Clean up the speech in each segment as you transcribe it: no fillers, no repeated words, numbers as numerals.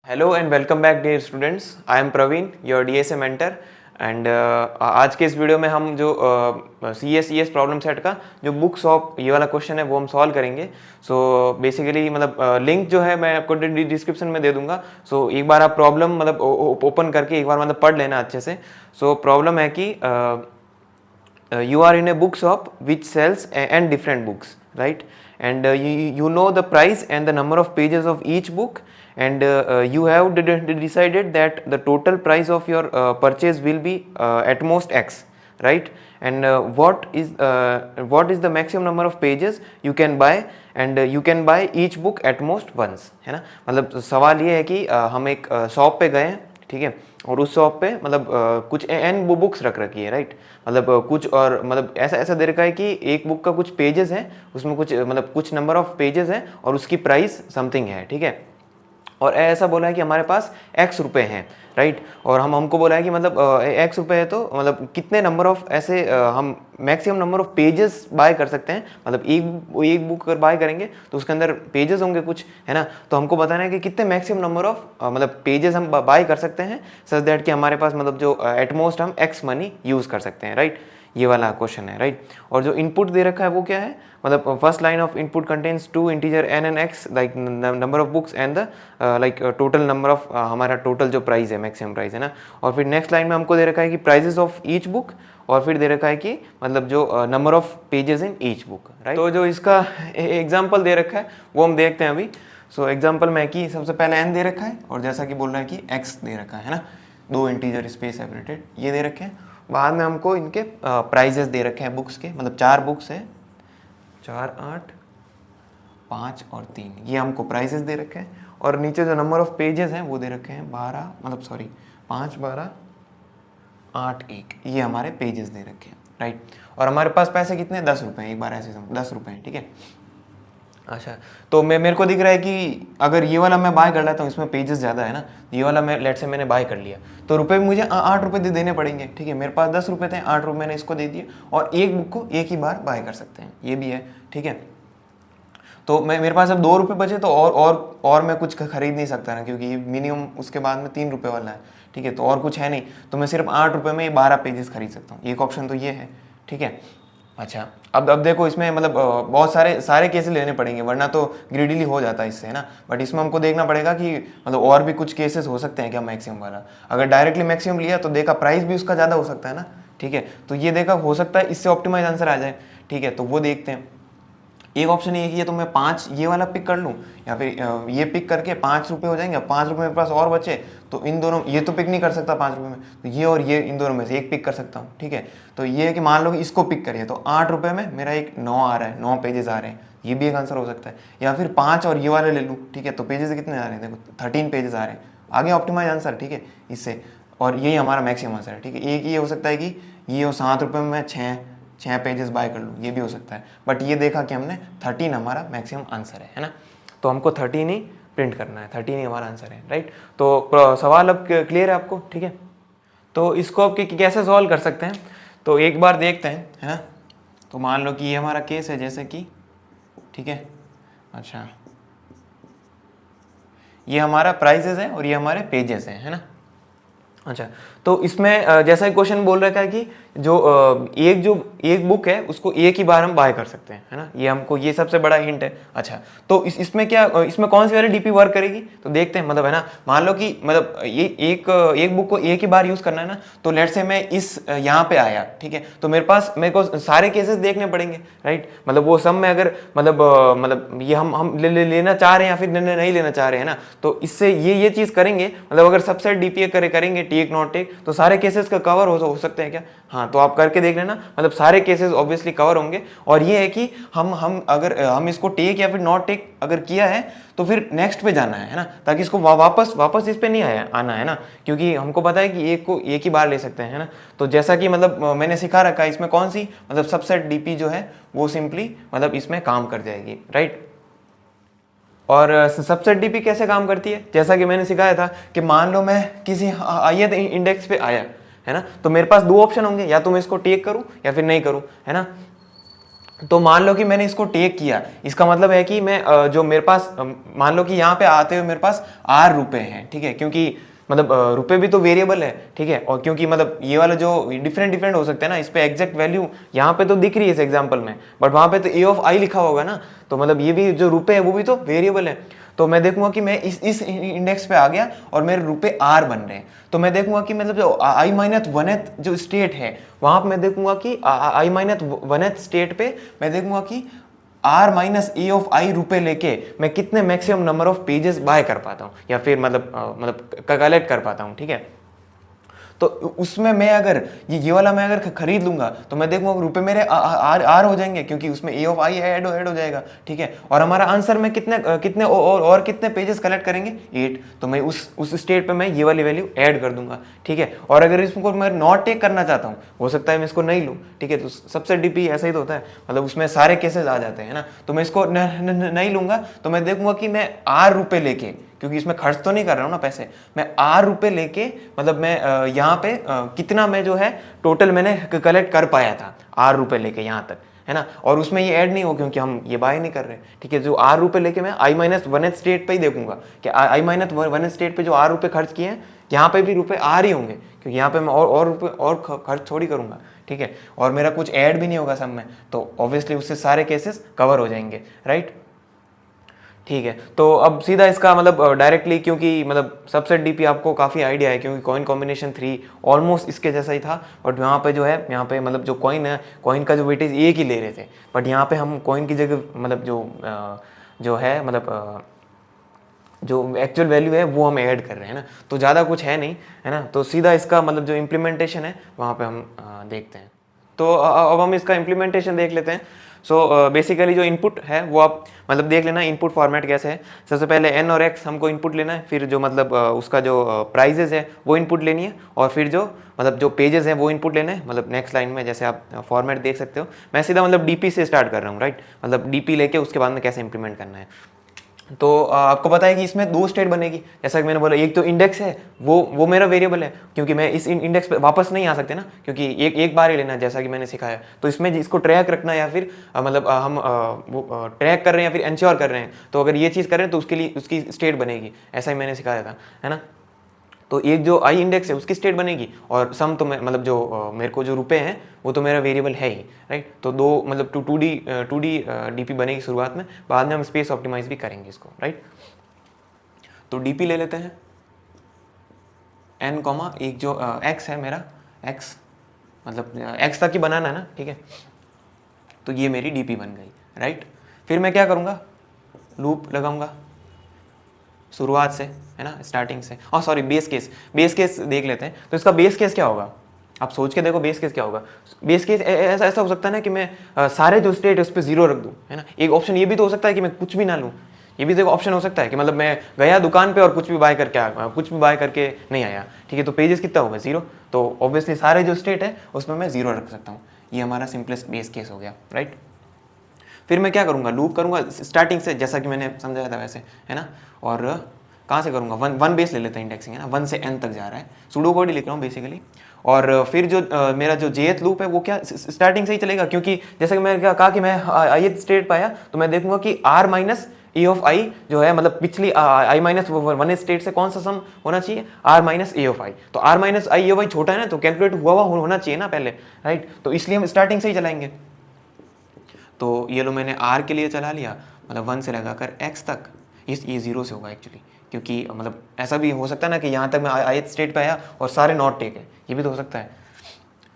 Hello and welcome back dear students. I am Praveen, your DSA mentor. And आज के इस video में हम जो CSES प्रॉब्लम सेट का जो बुक्स ऑफ ये वाला क्वेश्चन है वो हम सॉल्व करेंगे। सो बेसिकली मतलब लिंक जो है मैं आपको डिस्क्रिप्शन में दे दूंगा। सो एक बार आप प्रॉब्लम मतलब ओपन करके एक बार मतलब पढ़ लेना अच्छे से। सो प्रॉब्लम है कि you are in a book shop which sells and different books, right? And you know the price and the number of pages of each book, and you have decided that the total price of your purchase will be at most X, right? And what is the maximum number of pages you can buy, and you can buy each book at most once, है ना। मतलब सवाल ये है कि हम एक shop पे गए हैं, ठीक है, और उस शॉप पे मतलब कुछ एन बुक्स रख रखी है, राइट। मतलब कुछ और मतलब ऐसा ऐसा दे रखा है कि एक बुक का कुछ पेजेस हैं, उसमें कुछ मतलब कुछ नंबर ऑफ पेजेस हैं और उसकी प्राइस समथिंग है, ठीक है। और ऐसा बोला है कि हमारे पास X रुपए हैं, राइट। और हमको बोला है कि मतलब X रुपए है तो मतलब कितने नंबर ऑफ ऐसे हम maximum number of pages buy कर सकते हैं। मतलब एक बुक अगर बाय करेंगे तो उसके अंदर पेजेस होंगे कुछ, है ना। तो हमको बताना है कि कितने मैक्सिमम नंबर ऑफ मतलब पेजेस हम बाय कर सकते हैं सच दैट कि हमारे पास मतलब जो एटमोस्ट हम X मनी यूज़ कर सकते हैं, राइट। ये वाला क्वेश्चन है, राइट। और जो इनपुट दे रखा है वो क्या है, मतलब first line of input contains 2 integer n and x like number of books and the like total number of हमारा टोटल जो प्राइस है, मैक्सिमम प्राइस है ना। और फिर नेक्स्ट लाइन में हमको दे रखा है कि प्राइजेस ऑफ ईच बुक, और फिर दे रखा है कि मतलब जो number of pages in each book, right. तो जो इसका एग्जाम्पल दे रखा है वो हम देखते हैं अभी। सो एग्जाम्पल में कि सबसे पहले n दे रखा है और जैसा कि बोल रहा है कि x दे रखा है ना, 2 इंटीजर स्पेस सेपरेटेड ये दे रखे हैं। बाद में हमको इनके प्राइजेस दे रखे हैं बुक्स के, मतलब 4 बुक्स है, 4, 8, 5 और 3, ये हमको प्राइजेस दे रखे हैं। और नीचे जो नंबर ऑफ पेजेस हैं वो दे रखे हैं 12 मतलब सॉरी 5, 12, 8, 1, ये हमारे पेजेस दे रखे हैं, राइट। और हमारे पास पैसे कितने 10 रुपये, एक बार ऐसे समझ 10 रुपये, ठीक है। अच्छा, तो मेरे को दिख रहा है कि अगर ये वाला मैं बाय कर लेता हूँ, इसमें पेजेस ज़्यादा है ना, ये वाला मैं लेट से मैंने बाय कर लिया तो रुपए मुझे 8 रुपये देने पड़ेंगे, ठीक है। मेरे पास 10 रुपये थे, 8 रुपये मैंने इसको दे दिए और एक बुक को एक ही बार बाय कर सकते हैं, ये भी है, ठीक है। तो मेरे पास अब 2 रुपये बचे तो और मैं कुछ खरीद नहीं सकता ना, क्योंकि मिनिमम उसके बाद में 3 रुपये वाला है, ठीक है। तो और कुछ है नहीं, तो मैं सिर्फ 8 रुपये में 12 पेजेस खरीद सकता हूँ, एक ऑप्शन तो ये है, ठीक है। अच्छा, अब देखो इसमें मतलब बहुत सारे केसेस लेने पड़ेंगे वरना तो ग्रीडीली हो जाता है इससे, है ना। बट इसमें हमको देखना पड़ेगा कि मतलब और भी कुछ केसेस हो सकते हैं क्या मैक्सिमम वाला। अगर डायरेक्टली मैक्सिमम लिया तो देखा प्राइस भी उसका ज़्यादा हो सकता है ना, ठीक है। तो ये देखा हो सकता है इससे ऑप्टिमाइज आंसर आ जाए, ठीक है। तो वो देखते हैं। एक ऑप्शन ये कि तो मैं 5 ये वाला पिक कर लूँ या फिर ये पिक करके 5 रुपये हो जाएंगे, 5 रुपये मेरे पास और बचे तो इन दोनों, ये तो पिक नहीं कर सकता 5 रुपये में, तो ये और ये इन दोनों में से एक पिक कर सकता हूँ, ठीक है। तो ये है कि मान लो कि इसको पिक करिए तो 8 रुपये में मेरा एक 9 आ रहा है, 9 पेजेस आ रहे हैं, ये भी एक आंसर हो सकता है। या फिर 5 और ये वाले ले लूँ, ठीक है, तो पेजेस कितने आ रहे हैं, देखो 13 पेजेस आ रहे हैं, आगे ऑप्टिमाइज आंसर, ठीक है, इससे। और यही हमारा मैक्सिमम आंसर है, ठीक है। एक ये हो सकता है कि ये हो 7 रुपये में मैं 6 पेजेस बाय कर लूँ, ये भी हो सकता है। बट ये देखा कि हमने 13 हमारा मैक्सिमम आंसर है ना। तो हमको 13 ही प्रिंट करना है, 13 ही हमारा आंसर है, राइट। तो सवाल अब क्लियर है आपको, ठीक है। तो इसको अब कैसे सॉल्व कर सकते हैं तो एक बार देखते हैं, है ना। तो मान लो कि ये हमारा केस है जैसे कि, ठीक है। अच्छा, ये हमारा प्राइजेस है और ये हमारे पेजेस हैं, है ना। अच्छा, तो इसमें जैसा क्वेश्चन बोल रखा है कि जो एक बुक है उसको एक ही बार हम बाय कर सकते हैं, है ना। ये हमको ये सबसे बड़ा हिंट है। अच्छा, तो इसमें क्या, इसमें कौन सी वाली डीपी वर्क करेगी तो देखते हैं, मतलब है ना। मान लो कि मतलब ये एक बुक को एक ही बार यूज करना है ना, तो लेट से मैं इस यहाँ पे आया, ठीक है, तो मेरे को सारे केसेस देखने पड़ेंगे, राइट। मतलब वो सब में अगर मतलब ये हम लेना चाह रहे हैं या फिर नहीं लेना चाह रहे हैं ना, तो इससे ये चीज करेंगे। मतलब अगर सबसेट डीपी करेंगे टेक नॉट टेक तो सारे केसेस का कवर हो सकते हैं क्या। हाँ, तो आप करके देख लेना, मतलब सारे केसेस ऑब्वियसली कवर होंगे। और ये है कि हम अगर हम इसको टेक या फिर नॉट टेक अगर किया है तो फिर नेक्स्ट पे जाना है ना, ताकि इसको वापस इस पे नहीं आना है ना, क्योंकि हमको पता है कि एक को एक ही बार ले सकते हैं, है ना। तो जैसा कि मतलब मैंने सिखा रखा है, इसमें कौन सी मतलब सबसेट डीपी जो है वो सिंपली मतलब इसमें काम कर जाएगी, राइट। और सबसेट डीपी कैसे काम करती है, जैसा कि मैंने सिखाया था कि मान लो मैं किसी ith इंडेक्स पे आया, है ना, तो मेरे पास 2 ऑप्शन होंगे, या तो मैं इसको टेक करूं या फिर नहीं करूं, है ना। तो मान लो कि मैंने इसको टेक किया, इसका मतलब है कि मैं जो मेरे पास मान लो कि यहाँ पे आते हुए मेरे पास R रुपए हैं, ठीक है, क्योंकि मतलब रुपए भी तो वेरिएबल है, ठीक है, और क्योंकि मतलब ये वाला जो डिफरेंट डिफरेंट हो सकते हैं ना, इस पे एग्जैक्ट वैल्यू यहाँ पे तो दिख रही है इस एग्जांपल में, बट वहाँ पे तो A ऑफ I लिखा होगा ना, तो मतलब ये भी जो रुपए है वो भी तो वेरिएबल है। तो मैं देखूंगा कि मैं इस इंडेक्स पे आ गया और मेरे रुपए R बन रहे हैं, तो मैं देखूंगा कि मतलब जो I माइनस वनथ जो स्टेट है वहां पे मैं देखूंगा कि I माइनस वनथ स्टेट पे मैं देखूंगा कि R minus A of I रुपए लेके मैं कितने maximum number of pages buy कर पाता हूँ या फिर मतलब कलेक्ट कर पाता हूँ, ठीक है। तो उसमें मैं अगर ये वाला मैं अगर खरीद लूंगा तो मैं देखूंगा रुपए मेरे आर हो जाएंगे, क्योंकि उसमें A ऑफ I ऐड हो जाएगा, ठीक है। और हमारा आंसर में कितने और कितने पेजेस कलेक्ट करेंगे 8, तो मैं उस स्टेट पे मैं ये वाली वैल्यू ऐड कर दूंगा, ठीक है। और अगर इसको मैं नॉट टेक करना चाहता हूँ, हो सकता है मैं इसको नहीं लूँ, ठीक है, तो सबसे डीपी ऐसा ही तो होता है, मतलब उसमें सारे केसेस आ जाते हैं ना, तो मैं इसको नहीं लूंगा, तो मैं देखूंगा कि मैं R रुपए लेके, क्योंकि इसमें खर्च तो नहीं कर रहा हूँ ना पैसे, मैं R रुपए लेके मतलब मैं यहाँ पे कितना मैं जो है टोटल मैंने कलेक्ट कर पाया था R रुपए लेके यहाँ तक, है ना। और उसमें ये ऐड नहीं हो क्योंकि हम ये बाय नहीं कर रहे, ठीक है। जो R रुपए लेके मैं I माइनस वनथ स्टेट पे ही देखूंगा कि I माइनस वनथ स्टेट पे जो R रुपए खर्च किए हैं यहाँ पे भी रुपए R ही होंगे, क्योंकि यहाँ पे मैं और रुपए और खर्च थोड़ी करूंगा, ठीक है, और मेरा कुछ ऐड भी नहीं होगा सब में, तो ऑब्वियसली उससे सारे केसेस कवर हो जाएंगे, राइट, ठीक है। तो अब सीधा इसका मतलब डायरेक्टली, क्योंकि मतलब सबसेट डीपी आपको काफ़ी आइडिया है, क्योंकि कॉइन कॉम्बिनेशन 3 ऑलमोस्ट इसके जैसा ही था, बट यहाँ पे जो है यहाँ पे मतलब जो कॉइन है, कॉइन का जो वेटेज एक ही ले रहे थे, बट यहाँ पे हम कॉइन की जगह मतलब जो है मतलब जो एक्चुअल वैल्यू है वो हम ऐड कर रहे हैं ना, तो ज़्यादा कुछ है नहीं, है ना। तो सीधा इसका मतलब जो इम्प्लीमेंटेशन है वहाँ पे हम देखते हैं। तो अब हम इसका इम्प्लीमेंटेशन देख लेते हैं। सो बेसिकली जो इनपुट है वो आप मतलब देख लेना इनपुट फॉर्मेट कैसे है। सबसे पहले n और x हमको इनपुट लेना है, फिर जो मतलब उसका जो प्राइजेज है वो इनपुट लेनी है, और फिर जो मतलब जो पेजेस हैं वो इनपुट लेने हैं, मतलब नेक्स्ट लाइन में जैसे आप फॉर्मेट देख सकते हो। मैं सीधा मतलब डीपी से स्टार्ट कर रहा हूँ, राइट, मतलब डीपी लेके उसके बाद में कैसे इंप्लीमेंट करना है। तो आपको पता है कि इसमें 2 स्टेट बनेगी, जैसा कि मैंने बोला, एक तो इंडेक्स है वो मेरा वेरिएबल है, क्योंकि मैं इस इंडेक्स पे वापस नहीं आ सकते ना, क्योंकि एक बार ही लेना है जैसा कि मैंने सिखाया। तो इसमें इसको ट्रैक रखना, या फिर मतलब हम वो ट्रैक कर रहे हैं या फिर इंश्योर कर रहे हैं, तो अगर ये चीज़ कर रहे हैं तो उसके लिए उसकी स्टेट बनेगी, ऐसा ही मैंने सिखाया था, है ना। तो एक जो आई इंडेक्स है उसकी स्टेट बनेगी, और सम तो मैं मतलब जो मेरे को जो रुपए हैं वो तो मेरा वेरिएबल है ही, राइट। तो दो मतलब टू डी डीपी बनेगी शुरुआत में, बाद में हम स्पेस ऑप्टिमाइज भी करेंगे इसको, राइट। तो डीपी ले लेते हैं n कॉमा एक जो x है मेरा, x मतलब x तक ही बनाना है ना, ठीक है। तो ये मेरी डीपी बन गई, राइट। फिर मैं क्या करूँगा, लूप लगाऊंगा शुरुआत से, है ना, स्टार्टिंग से। और सॉरी, बेस केस देख लेते हैं। तो इसका बेस केस क्या होगा, आप सोच के देखो बेस केस क्या होगा। बेस केस ऐसा हो सकता है ना कि मैं सारे जो स्टेट है उस पर 0 रख दूं, है ना। एक ऑप्शन ये भी तो हो सकता है कि मैं कुछ भी ना लूं, ये भी देखो ऑप्शन हो सकता है कि मतलब मैं गया दुकान पे और कुछ भी बाय करके नहीं आया, ठीक है, तो पेजेस कितना होगा 0, तो ऑब्वियसली सारे जो स्टेट है उसमें मैं 0 रख सकता हूँ। ये हमारा सिंपलेस्ट बेस केस हो गया, राइट। फिर मैं क्या करूँगा, लूप करूँगा स्टार्टिंग से, जैसा कि मैंने समझाया था वैसे, है ना। और कहाँ से करूँगा, वन बेस ले लेते हैं इंडेक्सिंग, है ना, 1 से n तक जा रहा है, सूडो कोड ही लिख रहा हूँ बेसिकली। और फिर जो मेरा जो jth लूप है वो क्या स्टार्टिंग से ही चलेगा, क्योंकि जैसा कि मैंने कहा कि मैं ith स्टेट पाया, तो मैं देखूंगा कि r माइनस ए ऑफ आई जो है मतलब पिछली i माइनस वन स्टेट से कौन सा सम होना चाहिए, r माइनस ए ऑफ आई। तो r माइनस आई ऑफ आई छोटा है ना, तो कैलकुलेट हुआ होना चाहिए ना पहले, राइट। तो इसलिए हम स्टार्टिंग से ही चलाएंगे। तो ये लो मैंने r के लिए चला लिया, मतलब 1 से लगाकर x तक, ये 0 से होगा एक्चुअली, क्योंकि मतलब ऐसा भी हो सकता है ना कि यहाँ तक मैं ith स्टेट पे आया और सारे नॉट टेक है, ये भी तो हो सकता है,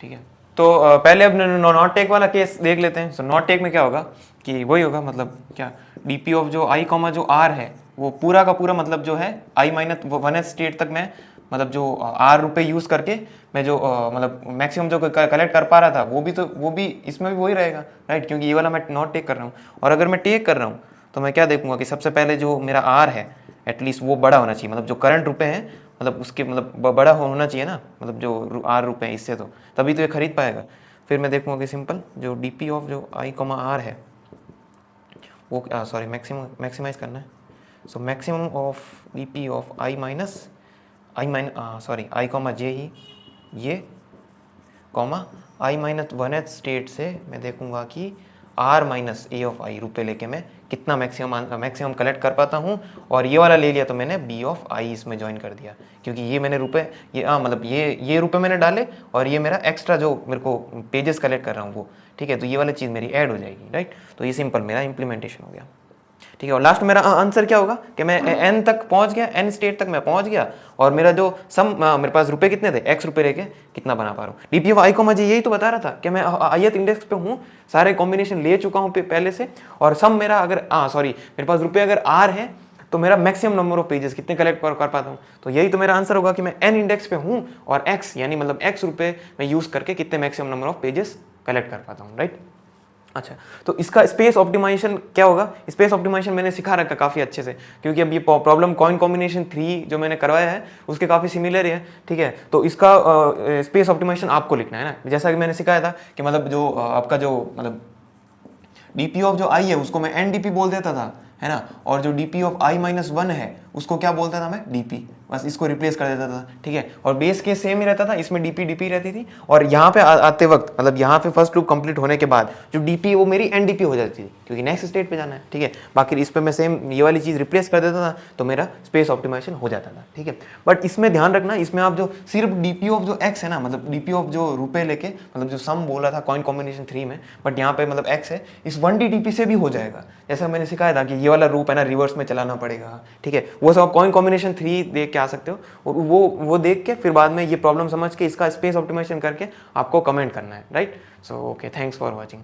ठीक है। तो पहले अब नॉट टेक वाला केस देख लेते हैं। सो नॉट टेक में क्या होगा कि वही होगा, मतलब क्या, डीपी ऑफ जो i कॉमा जो r है वो पूरा का पूरा मतलब जो है i माइनस 1 स्टेट तक मैं मतलब जो r रुपए यूज़ करके मैं जो मतलब मैक्सिमम जो कलेक्ट कर पा रहा था वो भी इसमें भी वही रहेगा, राइट, क्योंकि ये वाला मैं नॉट टेक कर रहा हूँ। और अगर मैं टेक कर रहा हूँ तो मैं क्या देखूंगा कि सबसे पहले जो मेरा r है एटलीस्ट वो बड़ा होना चाहिए, मतलब जो करंट रुपए हैं मतलब उसके मतलब बड़ा होना चाहिए ना, मतलब जो r रुपए हैं इससे, तो तभी तो ये खरीद पाएगा। फिर मैं देखूंगा कि सिंपल जो डी ऑफ जो i कॉमा r है वो सॉरी मैक्सिमाइज करना है। So maximum of D of i minus I comma J ही ये comma i minus 1th state से मैं देखूंगा कि आर माइनस ए ऑफ आई रुपये लेके मैं कितना मैक्सिमम कलेक्ट कर पाता हूँ, और ये वाला ले लिया तो मैंने बी ऑफ आई इसमें ज्वाइन कर दिया, क्योंकि ये मैंने रुपये ये मतलब ये रुपये मैंने डाले और ये मेरा एक्स्ट्रा जो मेरे को पेजेस कलेक्ट कर रहा हूँ वो, ठीक है, तो ये वाली चीज़ मेरी ऐड हो जाएगी, राइट। तो ये सिंपल मेरा इंप्लीमेंटेशन हो गया, ठीक है। और लास्ट मेरा आंसर क्या होगा कि मैं एन तक पहुंच गया, एन स्टेट तक मैं पहुंच गया, और मेरा जो सम मेरे पास रुपए कितने थे, एक्स रुपए रह के कितना बना पा रहा हूँ। डीपी ऑफ आई को मुझे यही तो बता रहा था कि मैं ith इंडेक्स पे हूँ, सारे कॉम्बिनेशन ले चुका हूँ पहले से, और सम मेरा अगर मेरे पास रुपए अगर आर है तो मेरा मैक्सिमम नंबर ऑफ पेजेस कितने कलेक्ट कर पाता हूँ। तो यही तो मेरा आंसर होगा कि मैं एन इंडेक्स पे हूँ और एक्स यानी मतलब एक्स रुपए मैं यूज करके कितने maximum number of pages collect कर पाता हूँ, राइट। अच्छा, तो इसका स्पेस ऑप्टिमाइजेशन क्या होगा। स्पेस ऑप्टिमाइजेशन मैंने सिखा रखा काफ़ी अच्छे से, क्योंकि अब ये प्रॉब्लम कॉइन कॉम्बिनेशन 3 जो मैंने करवाया है उसके काफ़ी सिमिलर है, ठीक है। तो इसका स्पेस ऑप्टिमाइजेशन आपको लिखना है ना, जैसा कि मैंने सिखाया था कि मतलब जो आपका जो मतलब डीपी ऑफ जो आई है उसको मैं एन डीपी बोल देता था, है ना, और जो डीपी ऑफ आई माइनस 1 है उसको क्या बोलता था मैं, डीपी, बस इसको रिप्लेस कर देता था, ठीक है। और बेस केस सेम ही रहता था, इसमें डीपी डीपी रहती थी, और यहाँ पे आते वक्त मतलब यहाँ पे फर्स्ट लूप कंप्लीट होने के बाद जो डीपी वो मेरी एनडीपी हो जाती थी, क्योंकि नेक्स्ट स्टेट पे जाना है, ठीक है। बाकी इस पे मैं सेम ये वाली चीज़ रिप्लेस कर देता था तो मेरा स्पेस ऑप्टिमाइजेशन हो जाता था, ठीक है। बट इसमें ध्यान रखना, इसमें आप जो सिर्फ डीपी ऑफ जो एक्स है ना, मतलब डीपी ऑफ जो रुपए लेके मतलब जो सम बोला था कॉइन कॉम्बिनेशन 3 में, बट यहाँ पे मतलब एक्स है, इस 1D डीपी से भी हो जाएगा, जैसा मैंने सिखाया था कि ये वाला रूप है ना रिवर्स में चलाना पड़ेगा, ठीक है। वो सब कॉइन कॉम्बिनेशन 3 देख के आ सकते हो, और वो देख के फिर बाद में ये प्रॉब्लम समझ के इसका स्पेस ऑप्टिमाइजेशन करके आपको कमेंट करना है, right. So okay, thanks for watching.